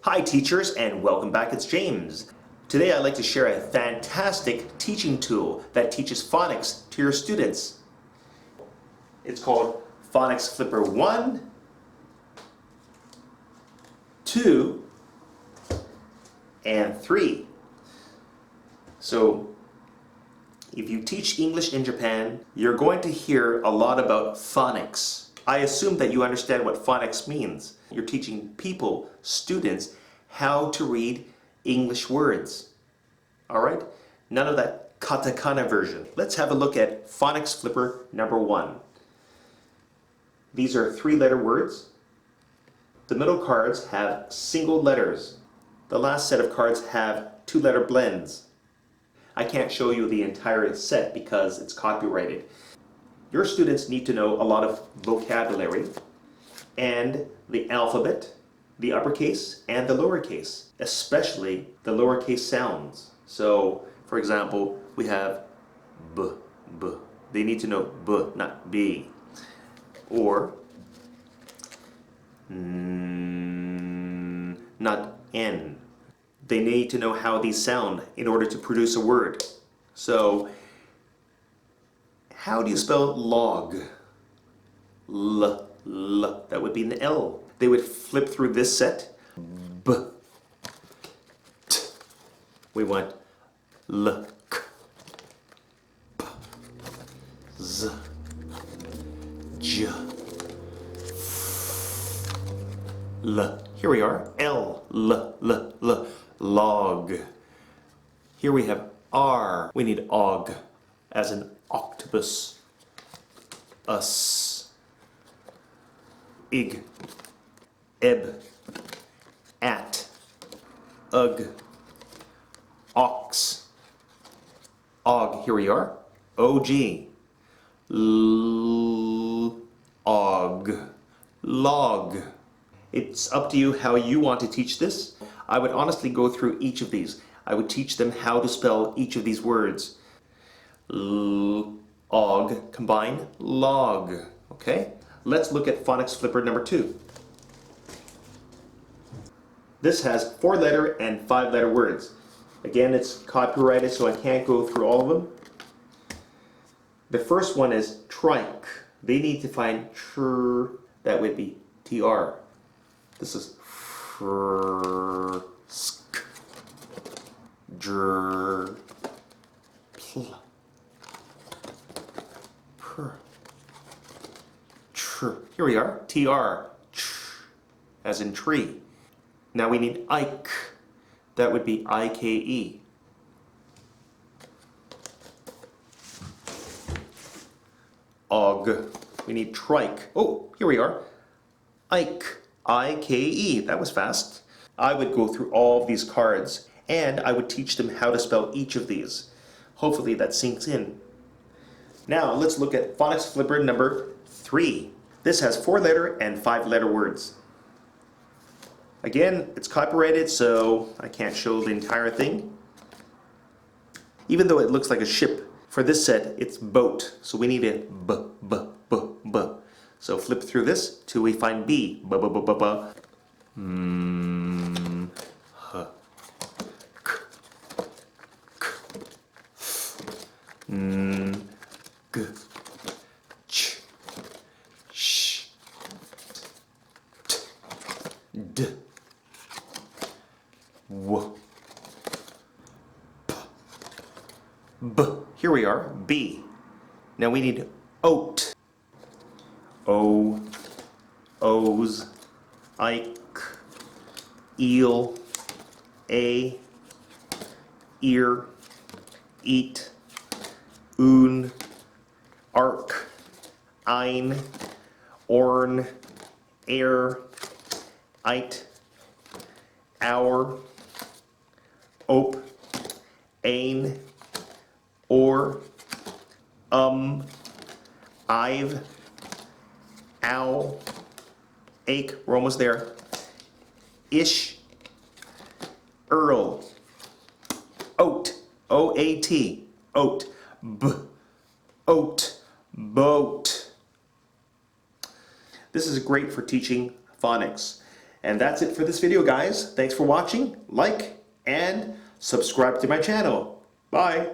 Hi teachers, and welcome back. It's James. Today I'd like to share a fantastic teaching tool that teaches phonics to your students. It's called Phonics Flipper 1, 2, and 3. So if you teach English in Japan, you're going to hear a lot about phonics. I assume that you understand what phonics means. You're teaching people, students, how to read English words. Alright? None of that katakana version. Let's have a look at Phonics Flipper number 1. These are 3-letter words. The middle cards have single letters. The last set of cards have 2-letter blends. I can't show you the entire set because it's copyrighted. Your students need to know a lot of vocabulary and the alphabet, the uppercase and the lowercase, especially the lowercase sounds. So, for example, we have b, b. They need to know b, not b. Or n, not n. They need to know how these sound in order to produce a word. So, how do you spell log? L, l. That would be an L. They would flip through this set. B, t. We want l, k, p, z, j, f, l. Here we are. L, l, l, l. Log. Here we have R. We need og, as in octopus. Us. Ig. Eb. At. Ug. Ox. Og. Here we are. Og. L. Og. Log. It's up to you how you want to teach this. I would honestly go through each of these. I would teach them how to spell each of these words. L, og, combine, log. Okay? Let's look at Phonics Flipper number 2. This has 4-letter and 5-letter words. Again, it's copyrighted, so I can't go through all of them. The first one is trike. They need to find tr, that would be tr. This is fr, sk, dr, pl, pr, tr. Here we are, tr, tr, as in tree. Now we need ike. That would be ike. Og. We need trike. Oh, here we are. Ike. I-K-E. That was fast. I would go through all of these cards and I would teach them how to spell each of these. Hopefully that sinks in. Now let's look at Phonics Flipper number 3. This has 4-letter and 5-letter words. Again, it's copyrighted, so I can't show the entire thing. Even though it looks like a ship, for this set it's boat. So we need a b, b, b, b. So flip through this till we find B. B, b, b, b, b. H, k, k, n, g, ch, sh, t, d, w, p, b. Here we are, B. Now we need oat. O, O's, Ike, eel, a, ear, eat, oon, ark, ein, orn, air, ite, hour, ope, ain, or, I've, ow, ache, we're almost there, ish, earl, oat, O-A-T, oat, b, oat, boat. This is great for teaching phonics. And that's it for this video, guys. Thanks for watching. Like and subscribe to my channel. Bye.